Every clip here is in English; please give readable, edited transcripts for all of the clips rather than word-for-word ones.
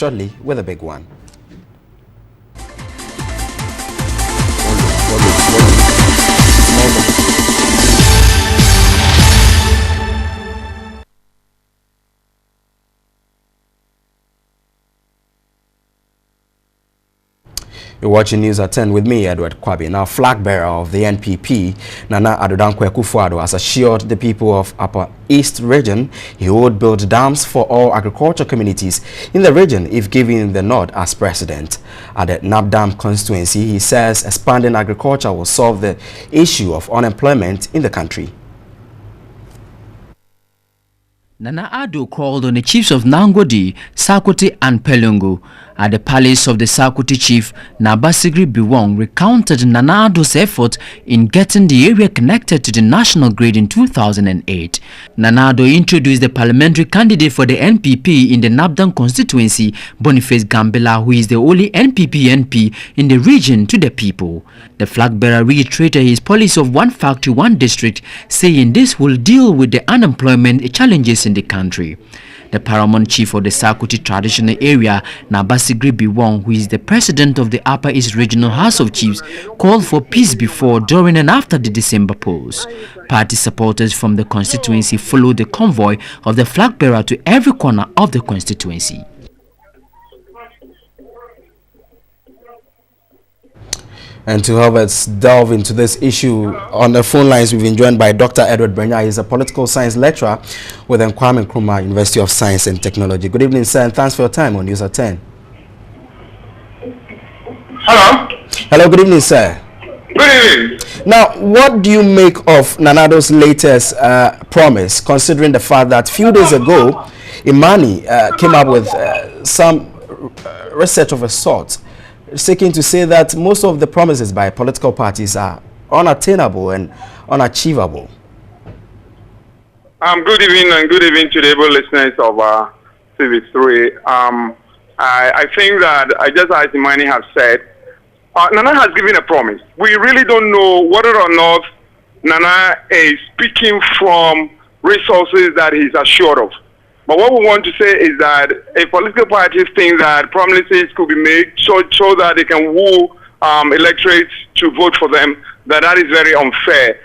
shortly with a big one. You're watching News at 10 with me, Edward Kwabi. Now, flag bearer of the NPP, Nana-Addo has assured the people of Upper East region he would build dams for all agriculture communities in the region if given the nod as president. At the Nabdam constituency, he says expanding agriculture will solve the issue of unemployment in the country. Nana-Addo called on the chiefs of Nangodi, Sakoti and Pelungu. At the palace of the Sakoti chief, Nabasigri Biwong recounted Nana-Addo's effort in getting the area connected to the national grid in 2008. Nana-Addo introduced the parliamentary candidate for the NPP in the Nabdam constituency, Boniface Gambela, who is the only NPP MP in the region, to the people. The flag bearer reiterated his policy of one factory, one district, saying this will deal with the unemployment challenges in the country. The paramount chief of the Sakoti traditional area, Nabasigri Biwong, who is the president of the Upper East Regional House of Chiefs, called for peace before, during and after the December polls. Party supporters from the constituency followed the convoy of the flag bearer to every corner of the constituency. And to help us delve into this issue, on the phone lines we've been joined by Dr. Edward Brenya. He's a political science lecturer with Kwame Nkrumah University of Science and Technology. Good evening, sir, and thanks for your time on News at 10. Hello. Hello, good evening, sir. Good evening. Now, what do you make of Nana-Addo's latest promise, considering the fact that a few days ago, Imani came up with some research of a sort, seeking to say that most of the promises by political parties are unattainable and unachievable? Good evening, and good evening to the able listeners of TV3. I think that, just as Imani has said, Nana has given a promise. We really don't know whether or not Nana is speaking from resources that he's assured of. But what we want to say is that if political parties think that promises could be made so that they can woo electorates to vote for them, that is very unfair.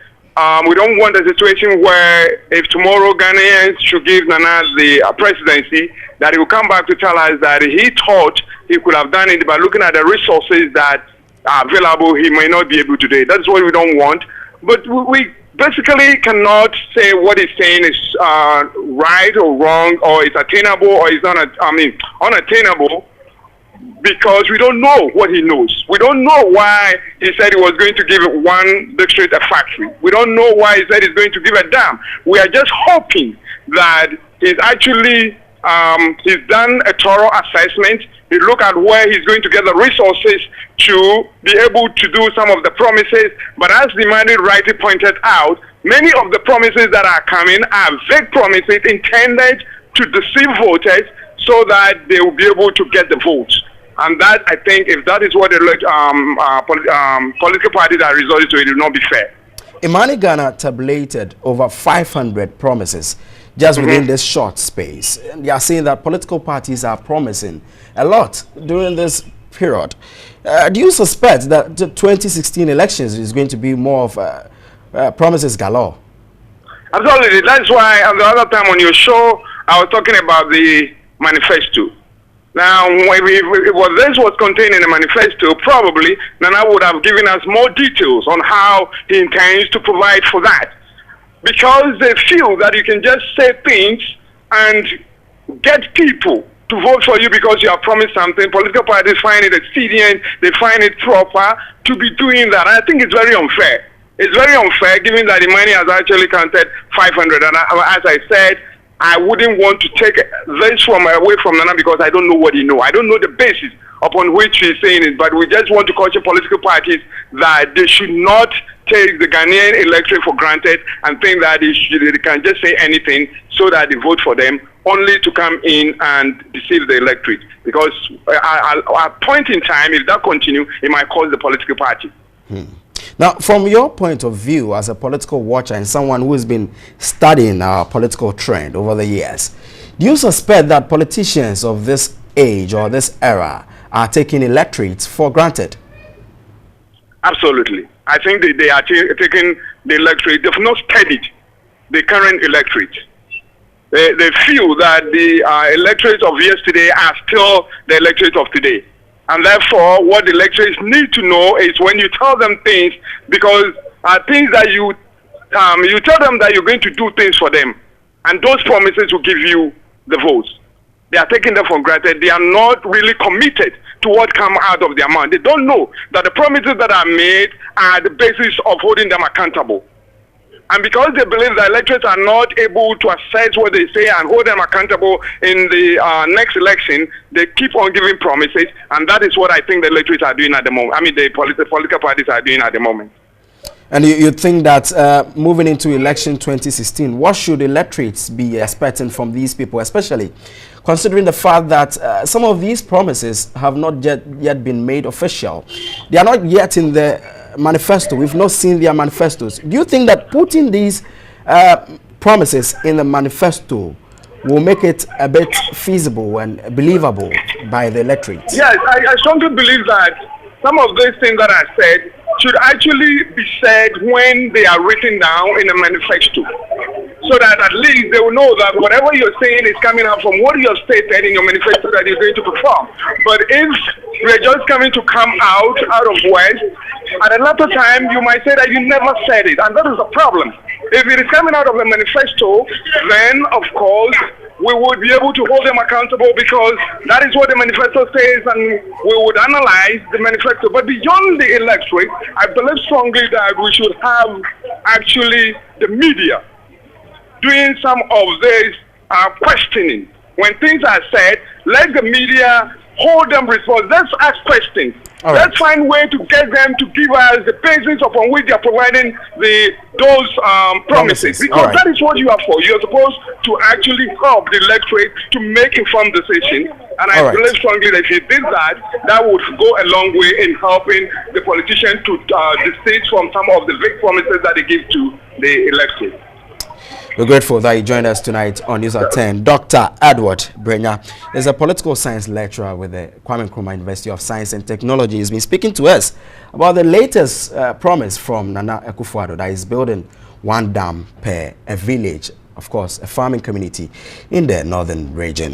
We don't want a situation where if tomorrow Ghanaians should give Nana the presidency, that he will come back to tell us that he thought he could have done it by looking at the resources that are available, he may not be able to do it. That's what we don't want. But we basically cannot say what he's saying is right or wrong, or it's attainable or it's not, unattainable, because we don't know what he knows. We don't know why he said he was going to give one district a factory. We don't know why he said he's going to give a dam. We are just hoping that he's actually he's done a thorough assessment. He look at where he's going to get the resources to be able to do some of the promises. But as the man rightly pointed out, many of the promises that are coming are vague promises intended to deceive voters so that they will be able to get the votes. And that, I think, if that is what the political parties are resorting to, it will not be fair. Imani Ghana tabulated over 500 promises just within this short space. And they are saying that political parties are promising a lot during this period. Do you suspect that the 2016 elections is going to be more of promises galore? Absolutely. That's why the other time on your show, I was talking about the manifesto. Now, if this was contained in the manifesto, probably Nana would have given us more details on how he intends to provide for that. Because they feel that you can just say things and get people to vote for you because you have promised something. Political parties find it expedient, they find it proper to be doing that. I think it's very unfair. It's very unfair given that the money has actually counted 500. And as I said, I wouldn't want to take this away from Nana because I don't know what he knows. I don't know the basis upon which he's saying it, but we just want to caution political parties that they should not take the Ghanaian electorate for granted and think that they can just say anything so that they vote for them, only to come in and deceive the electorate. Because at a point in time, if that continues, it might cause the political party. Now, from your point of view as a political watcher and someone who has been studying our political trend over the years, do you suspect that politicians of this age or this era are taking electorates for granted? Absolutely. I think they are taking the electorate. They've not studied the current electorate. They feel that the electorate of yesterday are still the electorate of today. And therefore, what the electorates need to know is when you tell them things, because things that you tell them that you're going to do things for them, and those promises will give you the votes. They are taking them for granted. They are not really committed to what comes out of their mouth. They don't know that the promises that are made are the basis of holding them accountable. And because they believe that electors are not able to assess what they say and hold them accountable in the next election, they keep on giving promises, and that is what I think the electors are doing at the moment. I mean, the political parties are doing at the moment. And you think that moving into election 2016, what should electorates be expecting from these people, especially considering the fact that some of these promises have not yet been made official? They are not yet in the manifesto. We've not seen their manifestos. Do you think that putting these promises in the manifesto will make it a bit feasible and believable by the electorate? Yes, I strongly believe that some of these things that I said should actually be said when they are written down in a manifesto, so that at least they will know that whatever you're saying is coming out from what you're stated in your manifesto that you're going to perform. But if we're just coming to come out of West, at another time you might say that you never said it, and that is a problem. If it is coming out of the manifesto, then of course we would be able to hold them accountable, because that is what the manifesto says, and we would analyze the manifesto. But beyond the electorate, I believe strongly that we should have actually the media doing some of this questioning. When things are said, let the media hold them responsible. Let's ask questions. Let's find a way to get them to give us the basis upon which they are providing those promises. Because that is what you are for. You're supposed to actually help the electorate to make informed decisions. And I believe strongly that if you did that, that would go a long way in helping the politicians to desist from some of the big promises that they give to the electorate. We're grateful that you joined us tonight on News at 10. Dr. Edward Brenya is a political science lecturer with the Kwame Nkrumah University of Science and Technology. He's been speaking to us about the latest promise from Nana Akufo-Addo that is building one dam per a village, of course, a farming community in the northern region.